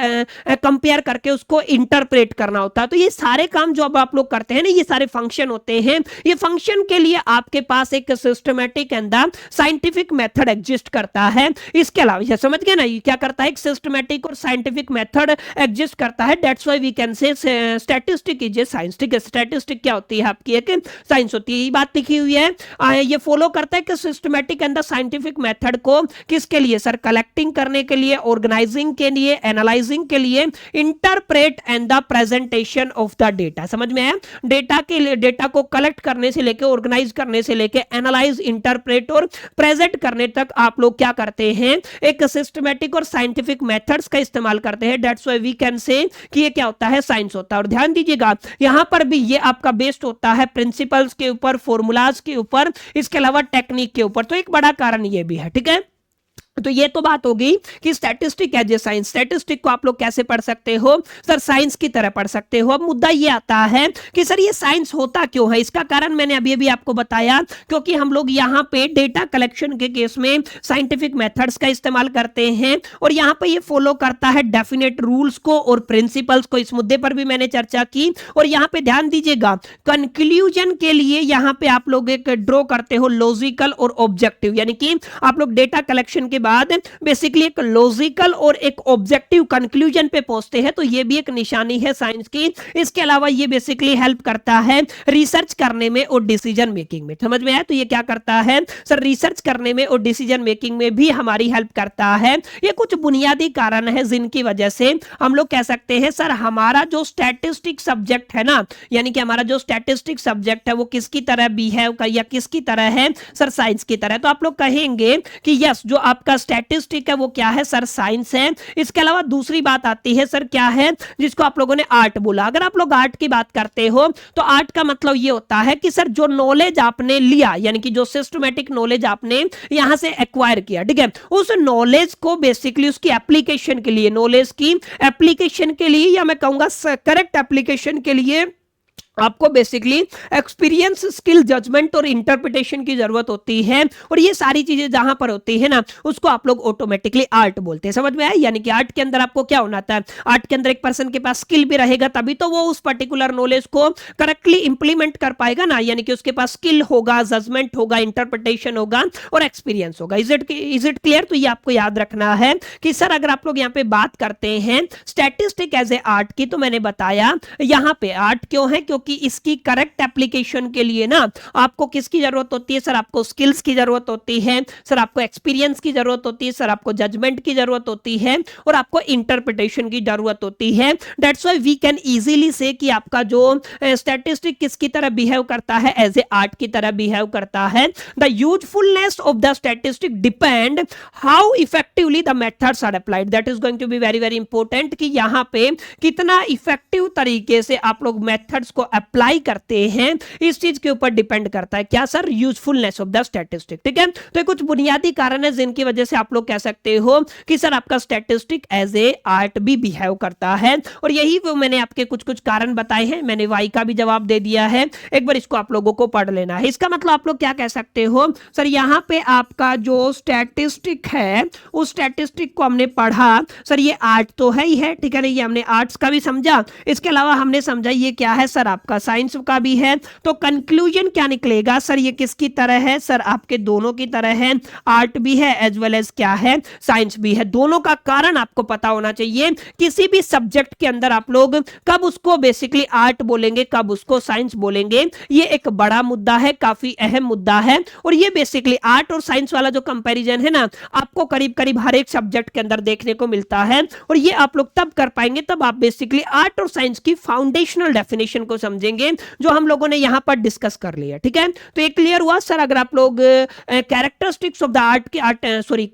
Speaker 1: कंपेयर करके उसको इंटरप्रेट करना होता है। तो ये सारे काम जो अब आप लोग करते हैं ना, ये सारे फंक्शन होते हैं। ये फंक्शन के लिए आपके पास एक systematic and the scientific method exist करता है। इसके अलावा ये समझ गए ना, ये क्या करता है, एक सिस्टमैटिक और साइंटिफिक मेथड एग्जिस्ट करता है। That's why we can say statistic is a science. ठीक है, स्टैटिस्टिक क्या होती है आपकी, एक साइंस होती है। ये बात लिखी हुई है, ये फॉलो करता है कि systematic and the scientific method को किसके लिए सर, कलेक्टिंग करने के लिए, ऑर्गेनाइजिंग के लिए, एनालाइजिंग के लिए, interpret and the presentation of the data. समझ में आया, डेटा के लिए, डेटा को कलेक्ट करने से लेकर, ऑर्गेनाइज करने से लेकर, एनालाइज, इंटरप्रेट और प्रेजेंट करने तक आप लोग क्या करते हैं, एक सिस्टमैटिक और साइंटिफिक मेथड्स का इस्तेमाल करते हैं। दैट्स व्हाई वी कैन से कि ये क्या होता है, साइंस होता है। और ध्यान दीजिएगा यहां पर भी ये आपका बेस्ड होता है प्रिंसिपल्स के ऊपर, फॉर्मूलाज के ऊपर, इसके अलावा टेक्निक के ऊपर। तो एक बड़ा कारण ये भी है, ठीक है। तो ये तो बात होगी कि statistic as a science, statistic को आप लोग कैसे पढ़ सकते हो सर, साइंस की तरह पढ़ सकते हो। अब मुद्दा ये आता है कि सर ये साइंस होता क्यों है, इसका कारण मैंने अभी अभी आपको बताया, क्योंकि हम लोग यहाँ पे डेटा कलेक्शन के केस में साइंटिफिक मेथड्स का इस्तेमाल करते हैं और यहाँ पे ये फॉलो करता है डेफिनेट रूल्स को और प्रिंसिपल्स को। इस मुद्दे पर भी मैंने चर्चा की। और यहाँ पे ध्यान दीजिएगा, कंक्लूजन के लिए यहाँ पे आप लोग एक ड्रॉ करते हो लॉजिकल और ऑब्जेक्टिव, यानी कि आप लोग डेटा कलेक्शन के बाद बेसिकली एक लॉजिकल और एक ऑब्जेक्टिव कंक्लूजन पे पहुंचते हैं। तो ये भी एक निशानी है साइंस की। इसके अलावा ये बेसिकली हेल्प करता है रिसर्च करने में और डिसीजन मेकिंग में। समझ में आया, तो ये क्या करता है सर, रिसर्च करने में और डिसीजन मेकिंग में भी हमारी हेल्प करता है। ये कुछ बुनियादी कारण है जिनकी वजह से हम लोग कह सकते हैं सर हमारा जो स्टैटिस्टिक सब्जेक्ट है ना, यानी कि हमारा जो स्टैटिस्टिक सब्जेक्ट है वो किसकी तरह बिहेव कर या किसकी तरह है सर, साइंस की तरह। तो आप लोग कहेंगे कि यस, जो आपका स्टैटिस्टिक है वो क्या है सर, साइंस है। इसके अलावा दूसरी बात आती है सर, क्या है, जिसको आप लोगों ने आर्ट बोला। अगर आप लोग आर्ट की बात करते हो तो आर्ट का मतलब ये होता है कि सर जो नॉलेज आपने लिया, यानी कि जो सिस्टमैटिक नॉलेज आपने यहां से एक्वायर किया, ठीक है, उस नॉलेज को बेसिकली उसकी एप्लीकेशन के लिए, नॉलेज की एप्लीकेशन के लिए, या मैं कहूंगा करेक्ट एप्लीकेशन के लिए आपको बेसिकली एक्सपीरियंस, स्किल, जजमेंट और इंटरप्रिटेशन की जरूरत होती है। और ये सारी चीजें जहां पर होती है ना, उसको आप लोग ऑटोमेटिकली आर्ट बोलते हैं। समझ में आया, यानी कि आर्ट के अंदर आपको क्या होना था, आर्ट के अंदर एक पर्सन के पास स्किल भी रहेगा, तभी तो वो उस पर्टिकुलर नॉलेज को करेक्टली इंप्लीमेंट कर पाएगा ना, यानी कि उसके पास स्किल होगा, जजमेंट होगा, इंटरप्रिटेशन होगा और एक्सपीरियंस होगा। Is it clear. तो ये आपको याद रखना है कि सर अगर आप लोग यहाँ पे बात करते हैं स्टैटिस्टिक एज ए आर्ट की, तो मैंने बताया यहाँ पे आर्ट क्यों है, क्योंकि इसकी करेक्ट एप्लीकेशन के लिए ना आपको किसकी जरूरत होती है सर, आपको स्किल्स की जरूरत होती है सर, आपको एक्सपीरियंस की जरूरत होती है सर, आपको जजमेंट की जरूरत होती है और आपको इंटरप्रिटेशन की जरूरत होती है। That's why we can easily say कि आपका जो स्टैटिस्टिक किसकी तरह बिहेव करता है, एज ए आर्ट की तरह बिहेव करता है। The usefulness of the statistic depend how effectively the methods are applied. That is going to be very very important कि यहां पे कितना इफेक्टिव तरीके से आप लोग मेथड्स को अप्लाई करते हैं, इस चीज के ऊपर डिपेंड करता है क्या sir, usefulness of the statistic. ठीक है, तो ये कुछ बुनियादी कारण है जिनकी वजह से आप लोग कह सकते हो कि सर आपका स्टैटिस्टिक एज ए आर्ट भी बिहेव करता है। और यही वो मैंने आपके कुछ कुछ कारण बताए हैं, मैंने वाई का भी जवाब दे दिया है, एक बार इसको आप लोगों को पढ़ लेना है। इसका मतलब आप लोग क्या कह सकते हो सर, यहां पे आपका जो स्टैटिस्टिक है उस स्टैटिस्टिक को हमने पढ़ा सर, ये आर्ट तो है ही है, ठीक है ना, ये हमने आर्ट्स का भी समझा, इसके अलावा हमने समझा ये क्या है सर, आपका साइंस का भी है। तो कंक्लूजन क्या निकलेगा सर, ये किसकी तरह है सर, आपके दोनों की तरह है, आर्ट भी है एज वेल एज क्या है, साइंस भी है। दोनों का कारण आपको पता होना चाहिए। किसी भी सब्जेक्ट के अंदर आप लोग कब उसको बेसिकली आर्ट बोलेंगे, कब उसको साइंस बोलेंगे, ये एक बड़ा मुद्दा है, काफी अहम मुद्दा है। और ये बेसिकली आर्ट और साइंस वाला जो कंपैरिजन है ना, आपको करीब करीब हर एक सब्जेक्ट के अंदर देखने को मिलता है। और ये आप लोग तब कर पाएंगे तब आप बेसिकली आर्ट और साइंस की फाउंडेशनल डेफिनेशन को समझेंगे जो हम लोगों ने यहाँ पर डिस्कस कर लिया। ठीक है, तो ये क्लियर हुआ सर। अगर आप लोग characteristics of the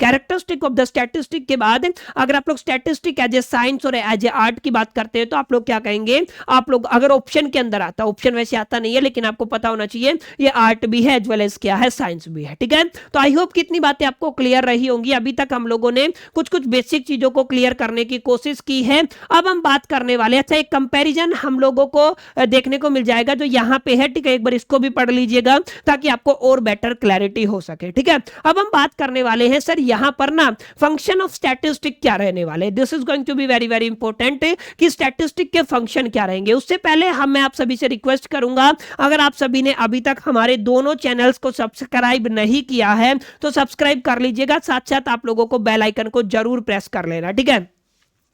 Speaker 1: characteristic of the statistic के बाद अगर आप लोग स्टैटिस्टिक एज ए साइंस और एज ए आर्ट की बात करते हैं तो आप लोग क्या कहेंगे, आप लोग अगर ऑप्शन के अंदर आता, ऑप्शन वैसे आता नहीं है लेकिन आपको पता होना चाहिए ये आर्ट भी है एज वेल एज क्या है, साइंस भी है। ठीक है, तो आई होप कितनी बातें आपको क्लियर रही होंगी। अभी तक हम लोगों ने कुछ कुछ बेसिक चीजों को क्लियर करने की कोशिश की है। अब हम बात करने वाले, अच्छा एक कंपैरिजन हम लोगों को देखने को मिल जाएगा जो यहां पे है। ठीक है, एक बार इसको भी पढ़ लीजिएगा ताकि आपको और बेटर क्लैरिटी हो सके। ठीक है, अब हम बात करने वाले हैं सर यहां पर ना फंक्शन ऑफ स्टैटिस्टिक क्या रहने वाले। This is going to be very very important कि स्टैटिस्टिक के फंक्शन क्या रहेंगे। उससे पहले मैं आप सभी से रिक्वेस्ट करूंगा, अगर आप सभी ने अभी तक हमारे दोनों चैनल्स को सब्सक्राइब नहीं किया है तो सब्सक्राइब कर लीजिएगा, साथ साथ आप लोगों को बेल आइकन को जरूर प्रेस कर लेना। ठीक है,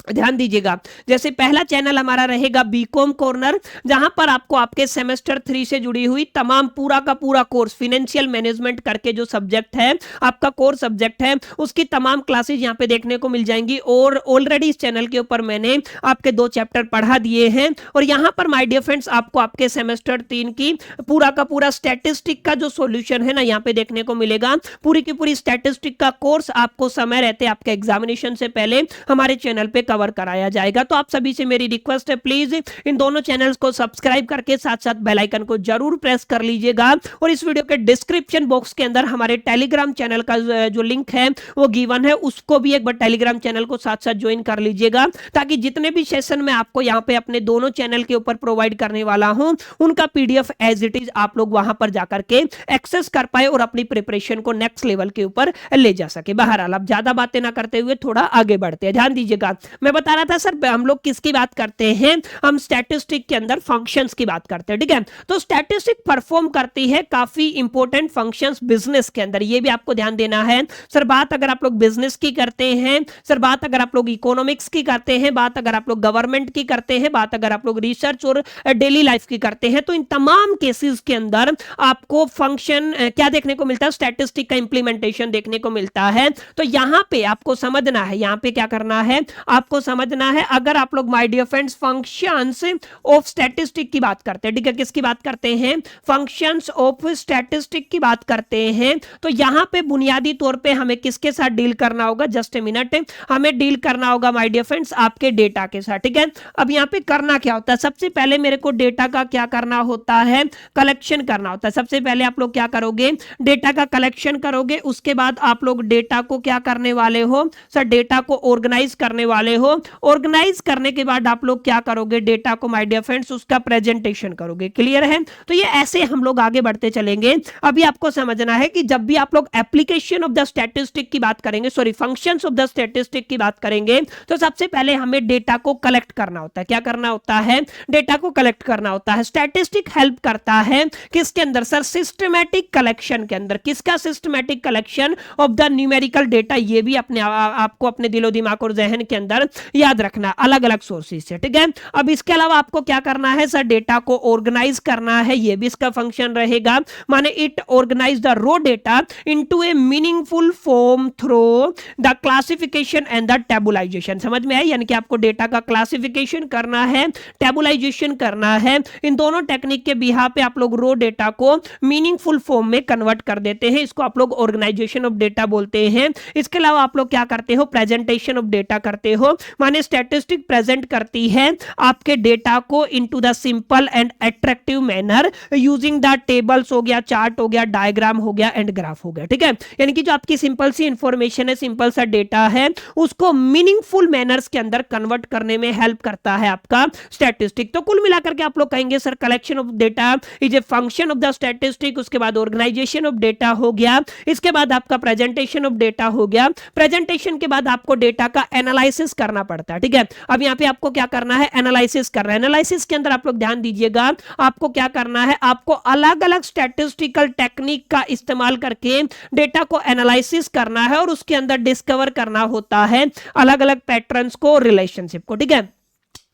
Speaker 1: ध्यान दीजिएगा। जैसे पहला चैनल हमारा रहेगा बीकॉम कॉर्नर, जहां पर आपको आपके सेमेस्टर 3 से जुड़ी हुई तमाम पूरा का पूरा कोर्स फाइनेंशियल मैनेजमेंट करके जो सब्जेक्ट है आपका कोर सब्जेक्ट है उसकी तमाम क्लासेस यहां पे देखने को मिल जाएंगी। और ऑलरेडी इस चैनल के ऊपर मैंने आपके 2 चैप्टर पढ़ा दिए हैं। और यहां पर माय डियर फ्रेंड्स आपको आपके सेमेस्टर 3 की पूरा का पूरा स्टैटिस्टिक का जो सॉल्यूशन है ना यहाँ पे देखने को मिलेगा। पूरी की पूरी स्टैटिस्टिक का कोर्स आपको समय रहते आपके एग्जामिनेशन से पहले हमारे चैनल पे कवर कराया जाएगा। तो आप सभी से मेरी रिक्वेस्ट है प्लीज इन दोनों चैनल्स को सब्सक्राइब करके साथ साथ बेल आइकन को जरूर प्रेस कर लीजिएगा। और इस वीडियो के डिस्क्रिप्शन बॉक्स के अंदर हमारे टेलीग्राम चैनल का जो लिंक है वो गिवन है, उसको भी एक बार टेलीग्राम चैनल को साथ साथ ज्वाइन कर लीजिएगा ताकि जितने भी सेशन मैं आपको यहाँ पे अपने दोनों चैनल के ऊपर प्रोवाइड करने वाला हूं उनका पीडीएफ एज इट इज आप लोग वहां पर जाकर के एक्सेस कर पाए और अपनी प्रिपरेशन को नेक्स्ट लेवल के ऊपर ले जा सके। बहरहाल अब ज्यादा बातें ना करते हुए थोड़ा आगे बढ़ते हैं। ध्यान दीजिएगा, मैं बता रहा था सर हम लोग किसकी बात करते हैं, हम स्टैटिस्टिक के अंदर फंक्शंस की बात करते हैं। ठीक है, तो स्टैटिस्टिक परफॉर्म करती है काफी इंपॉर्टेंट फंक्शंस बिजनेस के अंदर, ये भी आपको ध्यान देना है। सर बात अगर आप लोग बिजनेस की करते हैं, सर बात अगर आप लोग इकोनॉमिक्स की करते हैं, बात अगर आप लोग गवर्नमेंट की करते हैं, बात अगर आप लोग रिसर्च और डेली लाइफ की करते हैं, तो इन तमाम केसेस के अंदर आपको फंक्शन क्या देखने को मिलता है, स्टैटिस्टिक का इंप्लीमेंटेशन देखने को मिलता है। तो यहां पे आपको समझना है, यहां पे क्या करना है आपको समझना है। अगर आप लोग my dear friends functions of statistic की बात करते हैं, ठीक है, किसकी बात करते हैं, फंक्शंस ऑफ स्टैटिस्टिक की बात करते हैं, तो यहां पे बुनियादी तौर पे हमें किसके साथ डील करना होगा, जस्ट ए मिनट, हमें डील करना होगा माय डियर फ्रेंड्स आपके डेटा के साथ। ठीक है, अब यहां पे करना क्या होता है, सबसे पहले मेरे को डेटा का क्या करना होता है, कलेक्शन करना होता है। सबसे पहले आप लोग क्या करोगे, डेटा का कलेक्शन करोगे, उसके बाद आप लोग डेटा को क्या करने वाले हो सर, डेटा को ऑर्गेनाइज करने वाले हो। ऑर्गेनाइज करने के बाद आप लोग क्या करोगे, डेटा को माय डियर फ्रेंड्स उसका प्रेजेंटेशन करोगे। क्लियर है, तो ये ऐसे हम लोग आगे बढ़ते चलेंगे। अभी आपको समझना है कि जब भी आप लोग एप्लीकेशन ऑफ द स्टैटिस्टिक की बात करेंगे, sorry functions of the statistic की बात करेंगे, तो सबसे पहले हमें डेटा को कलेक्ट करना होता है। क्या करना होता है, डेटा को कलेक्ट करना होता है। स्टैटिस्टिक हेल्प करता है किसके अंदर सर, सिस्टमैटिक कलेक्शन के अंदर। किसका systematic collection of the numerical data, ये भी अपने आपको अपने दिलो दिमाग और जहन के अंदर याद रखना, अलग अलग सोर्सेज से। ठीक है, अब इसके अलावा आपको क्या करना है सर, डेटा को ऑर्गेनाइज करना है, ये भी इसका फंक्शन रहेगा। माने it organize the raw data into a meaningful form through the classification and the tabulation. समझ में आया, यानी कि आपको डेटा का क्लासिफिकेशन करना है, टेबुलाइजेशन करना है। इन दोनों टेक्निक के बिहाफ पे आप लोग रो डेटा को मीनिंगफुल फॉर्म में कन्वर्ट कर देते हैं, इसको आप लोग ऑर्गेनाइजेशन ऑफ डेटा बोलते हैं। इसके अलावा आप लोग क्या करते हो, प्रेजेंटेशन ऑफ डेटा करते हो, माने स्टैटिस्टिक प्रेजेंट करती है आपके डेटा को into the simple and attractive manner using the tables हो गया, चार्ट हो गया, डायग्राम हो गया एंड ग्राफ हो गया। ठीक है, यानी कि जो आपकी सिंपल सी इंफॉर्मेशन है, सिंपल सा डेटा है, उसको मीनिंगफुल मैनर्स के अंदर कन्वर्ट करने में हेल्प करता है आपका स्टैटिस्टिक। तो कुल मिलाकर के आप लोग कहेंगे sir collection of data is a function of the statistic, उसके बाद ऑर्गेनाइजेशन ऑफ डेटा हो गया, इसके बाद आपका प्रेजेंटेशन ऑफ डेटा हो गया, प्रेजेंटेशन के बाद आपको डेटा का एनालिसिस करना पड़ता है। ठीक है, अब यहां पे आपको क्या करना है, एनालिसिस करना है। एनालिसिस के अंदर आप लोग ध्यान दीजिएगा, आपको क्या करना है, आपको अलग अलग स्टैटिस्टिकल टेक्निक का इस्तेमाल करके डेटा को एनालिसिस करना है और उसके अंदर डिस्कवर करना होता है अलग अलग पैटर्न्स को, रिलेशनशिप को। ठीक है,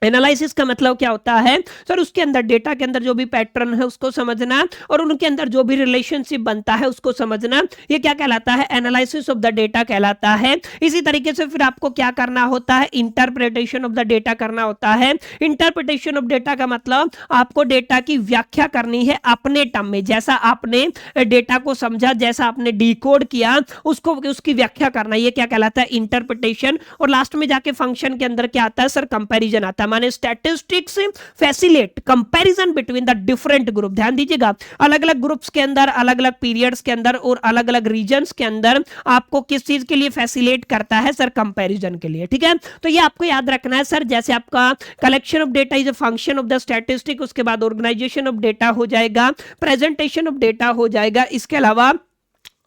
Speaker 1: एनालिसिस का मतलब क्या होता है सर, उसके अंदर डेटा के अंदर जो भी पैटर्न है उसको समझना और उनके अंदर जो भी रिलेशनशिप बनता है उसको समझना, ये क्या कहलाता है, एनालिसिस ऑफ द डेटा कहलाता है। इसी तरीके से फिर आपको क्या करना होता है, इंटरप्रिटेशन ऑफ द डेटा करना होता है। इंटरप्रिटेशन ऑफ डेटा का मतलब आपको डेटा की व्याख्या करनी है अपने टर्म में, जैसा आपने डेटा को समझा, जैसा आपने डिकोड किया उसको उसकी व्याख्या करना, ये क्या कहलाता है, इंटरप्रिटेशन। और लास्ट में जाके फंक्शन के अंदर क्या आता है सर, कंपैरिजन आता है। माने statistics facilitate comparison between the different group. ध्यान दीजिएगा, अलग अलग ग्रुप्स के अंदर, अलग अलग पीरियड्स के अंदर और अलग अलग रीजन्स के अंदर आपको किस चीज के लिए फैसिलिटेट करता है सर, कंपैरिजन के लिए। ठीक है, तो ये आपको याद रखना है सर। जैसे आपका collection of data is a function of the statistic, उसके बाद ऑर्गेनाइजेशन ऑफ डेटा हो जाएगा, प्रेजेंटेशन ऑफ डेटा हो जाएगा, इसके अलावा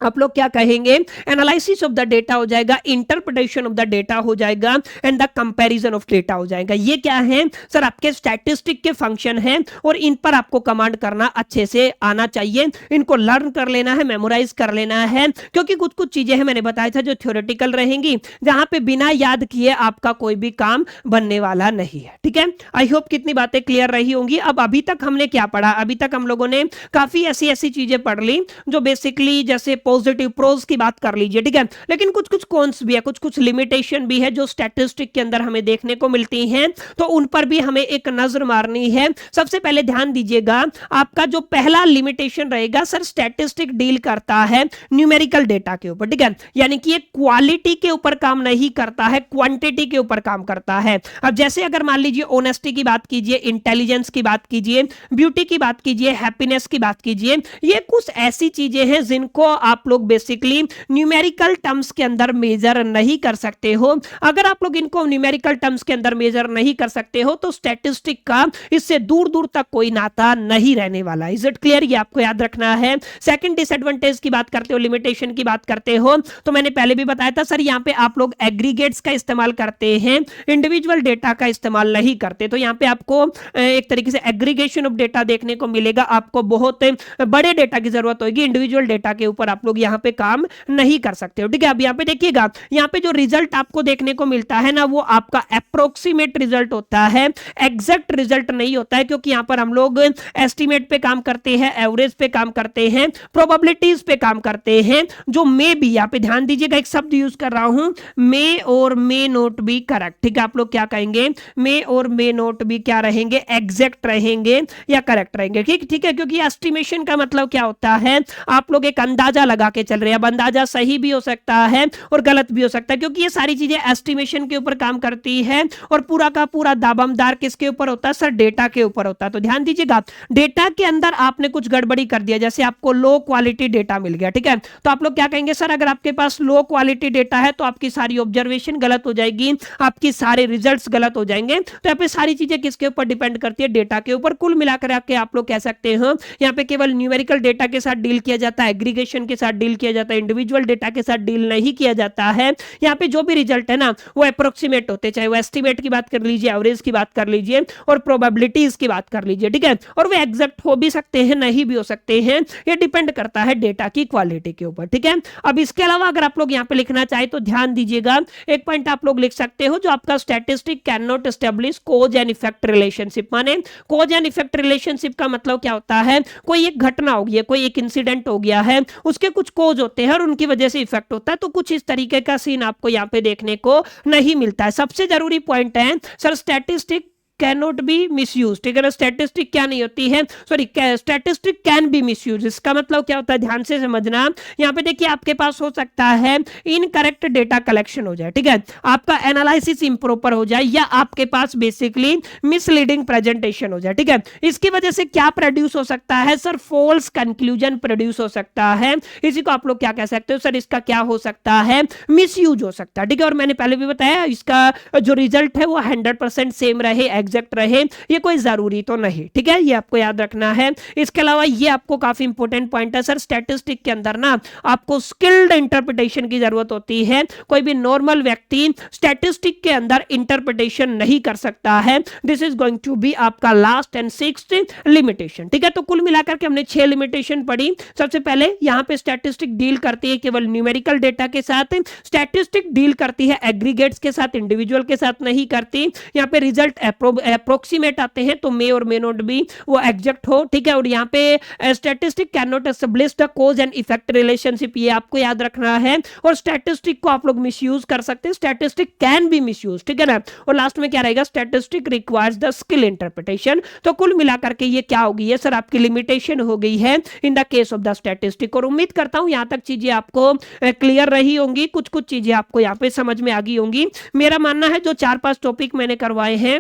Speaker 1: आप लोग क्या कहेंगे, एनालिसिस ऑफ द डेटा हो जाएगा, इंटरप्रिटेशन ऑफ द डेटा हो जाएगा and the comparison of data हो जाएगा। ये क्या है सर, आपके स्टैटिस्टिक के फंक्शन हैं और इन पर आपको कमांड करना अच्छे से आना चाहिए। इनको लर्न कर लेना है, मेमोराइज कर लेना है, क्योंकि कुछ कुछ चीजें हैं मैंने बताया था जो थ्योरेटिकल रहेंगी, जहां पे बिना याद किए आपका कोई भी काम बनने वाला नहीं है। ठीक है, आई होप कितनी बातें क्लियर रही होंगी। अब अभी तक हमने क्या पढ़ा, अभी तक हम लोगों ने काफी ऐसी ऐसी चीजें पढ़ ली जो बेसिकली जैसे पॉजिटिव प्रोज की बात कर लीजिए, ठीक है, लेकिन कुछ कुछ कॉन्स भी है, कुछ कुछ लिमिटेशन भी है जो स्टैटिस्टिक के अंदर हमें देखने को मिलती हैं, तो उन पर भी हमें एक नजर मारनी है। सबसे पहले ध्यान दीजिएगा, आपका जो पहला लिमिटेशन रहेगा सर, स्टैटिस्टिक डील करता है न्यूमेरिकल डेटा के ऊपर, ठीक है, यानी कि ये क्वालिटी के ऊपर काम नहीं करता है, क्वांटिटी के ऊपर काम करता है। अब जैसे अगर मान लीजिए ऑनेस्टी की बात कीजिए, इंटेलिजेंस की बात कीजिए, ब्यूटी की बात कीजिए, हैप्पीनेस की बात कीजिए, ये कुछ ऐसी चीजें हैं जिनको आप लोग बेसिकली न्यूमेरिकल टर्म्स के अंदर मेजर नहीं कर सकते हो। अगर आप लोग इनको न्यूमेरिकल टर्म्स के अंदर मेजर नहीं कर सकते हो तो स्टैटिस्टिक का इससे दूर दूर तक कोई नाता नहीं रहने वाला। इज इट क्लियर, ये आपको याद रखना है। सेकंड डिसएडवांटेज की बात करते हो, लिमिटेशन की बात करते हो, तो मैंने पहले भी बताया था सर, यहां पे आप लोग एग्रीगेट्स का इस्तेमाल करते हैं, इंडिविजुअल डेटा का इस्तेमाल नहीं करते, तो यहां पे आपको एक तरीके से एग्रीगेशन ऑफ डेटा देखने को मिलेगा। आपको बहुत बड़े डेटा की जरूरत होगी, इंडिविजुअल डेटा के ऊपर आप लोग यहां पे काम नहीं कर सकते हो। ठीक है, अब यहां पे देखिएगा, यहां पे जो रिजल्ट आपको देखने को मिलता है ना, वो आपका अप्रोक्सीमेट रिजल्ट होता है, एग्जैक्ट रिजल्ट नहीं होता है, क्योंकि यहां पर हम लोग एस्टिमेट पे काम करते हैं, एवरेज पे काम करते हैं, प्रोबेबिलिटीज पे काम करते हैं, जो मे बी, यहां पे ध्यान दीजिएगा, एक शब्द यूज कर रहा हूं, मे और मे नोट बी करेक्ट। ठीक है, आप लोग क्या कहेंगे, मे और मे नोट बी क्या रहेंगे, एग्जैक्ट रहेंगे या करेक्ट रहेंगे। ठीक है, क्योंकि एस्टिमेशन का मतलब क्या होता है, आप लोग एक अंदाजा लगा के चल रहे हैं। अब अंदाजा सही भी हो सकता है और गलत भी हो सकता है, क्योंकि ये सारी चीजें एस्टिमेशन के ऊपर काम करती है और पूरा का पूरा दाबमदार किसके ऊपर होता है सर, डेटा के ऊपर होता है। तो ध्यान दीजिएगा, डेटा के अंदर आपने कुछ गड़बड़ी कर दिया, जैसे आपको लो क्वालिटी डेटा मिल गया, ठीक है, तो आप लोग क्या कहेंगे सर, अगर आपके पास लो क्वालिटी डेटा है तो आपकी सारी ऑब्जर्वेशन गलत हो जाएगी, आपकी सारे रिजल्ट्स गलत हो जाएंगे। तो यहाँ पे सारी चीजें किसके ऊपर डिपेंड करती है, डेटा के ऊपर। कुल मिलाकर के आप लोग कह सकते हैं यहाँ पे केवल न्यूमेरिकल डेटा के साथ डील किया जाता है, एग्रीगेशन के साथ डील किया जाता है, इंडिविजुअल डेटा के साथ डील नहीं किया जाता है। यहाँ पे जो भी रिजल्ट है ना, वो अप्रोक्सीमेट होते, चाहे वो एस्टिमेट की बात कर लीजिए, एवरेज की बात कर लीजिए और प्रोबेबिलिटीज की बात कर लीजिए, ठीक है, और वो एग्जैक्ट हो भी सकते हैं, नहीं भी हो सकते हैं, ये डिपेंड करता है डेटा की क्वालिटी के ऊपर। ठीक है, अब इसके अलावा अगर आप लोग यहाँ पे लिखना चाहे तो ध्यान दीजिएगा, एक पॉइंट आप लोग लिख सकते हो, जो आपका statistic can not establish cause and effect relationship. माने कॉज एंड इफेक्ट रिलेशनशिप का मतलब क्या होता है, कोई एक घटना हो गई है, कोई एक इंसिडेंट हो गया है, उसके कुछ कॉज होते हैं और उनकी वजह से इफेक्ट होता है, तो कुछ इस तरीके का सीन आपको यहाँ पे देखने को नहीं मिलता है। सबसे जरूरी पॉइंट है sir, statistic cannot be misuse. ठीक है ना, स्टैटिस्टिक क्या नहीं होती है, sorry, statistic can be misuse. इसका मतलब क्या होता है, ध्यान से समझना। यहाँ पे देखिए, आपके पास हो सकता है इनकरेक्ट डेटा कलेक्शन हो जाए, ठीक है, आपका एनालिसिस इम्प्रॉपर हो जाए, या आपके पास बेसिकली मिसलीडिंग प्रेजेंटेशन हो जाए। ठीक है, इसकी वजह से क्या प्रोड्यूस हो सकता है सर, फॉल्स कंक्लूजन प्रोड्यूस हो सकता है। इसी को आप लोग क्या कह सकते हो सर, इसका क्या हो सकता है, मिसयूज हो सकता है। ठीक है, और मैंने पहले भी बताया, इसका जो रिजल्ट है वो 100% सेम रहे, एग्जैक्ट रहे, ये कोई जरूरी तो नहीं। ठीक है, ये आपको याद रखना है। इसके अलावा ये आपको काफी इंपॉर्टेंट पॉइंट है सर, स्टैटिस्टिक के अंदर ना आपको स्किल्ड इंटरप्रिटेशन की जरूरत होती है। कोई भी नॉर्मल व्यक्ति स्टैटिस्टिक के अंदर इंटरप्रिटेशन नहीं कर सकता है। This is going to be आपका लास्ट एंड सिक्स्थ लिमिटेशन। ठीक है, तो कुल मिलाकर के हमने 6 लिमिटेशन पढ़ी। सबसे पहले यहाँ पे स्टैटिस्टिक डील करती है केवल न्यूमेरिकल डेटा के साथ, स्टैटिस्टिक डील करती है एग्रीगेट्स के साथ, इंडिविजुअल के साथ नहीं करती। यहाँ पे रिजल्ट अप्रोक्सीमेट आते हैं तो मे और मे नॉट बी वो एग्जैक्ट हो, ठीक है। और यहाँ पे statistic can not establish the cause and effect relationship, ये आपको याद रखना है। और स्टैटिस्टिक को आप लोग मिसयूज कर सकते हैं, स्टैटिस्टिक कैन बी मिसयूज, ठीक है ना। और लास्ट में क्या रहेगा, statistic requires the skill interpretation. तो कुल मिलाकर के ये क्या होगी, ये सर आपकी लिमिटेशन हो गई है in the case of the statistic. और उम्मीद करता हूं यहां तक चीजें आपको क्लियर रही होंगी, कुछ कुछ चीजें आपको यहाँ पे समझ में आ गई होंगी। मेरा मानना है जो 4-5 टॉपिक मैंने करवाए हैं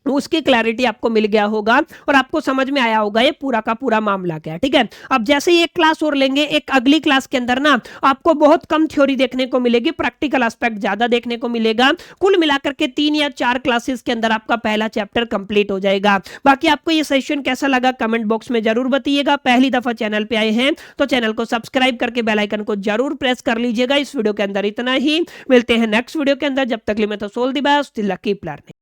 Speaker 1: उसकी क्लैरिटी आपको मिल गया होगा और आपको समझ में आया होगा ये पूरा का पूरा मामला क्या है, ठीक है। अब जैसे ही एक क्लास और लेंगे, एक अगली क्लास के अंदर ना आपको बहुत कम थ्योरी देखने को मिलेगी, प्रैक्टिकल एस्पेक्ट ज्यादा देखने को मिलेगा। कुल मिलाकर के 3 या 4 क्लासेस के अंदर आपका पहला चैप्टर कंप्लीट हो जाएगा। बाकी आपको ये सेशन कैसा लगा कमेंट बॉक्स में जरूर बताइएगा। पहली दफा चैनल पे आए हैं तो चैनल को सब्सक्राइब करके बेल आइकन को जरूर प्रेस कर लीजिएगा। इस वीडियो के अंदर इतना ही, मिलते हैं नेक्स्ट वीडियो के अंदर। जब तक लिए मैं तो सोल दी बेस्ट, लकी प्लान।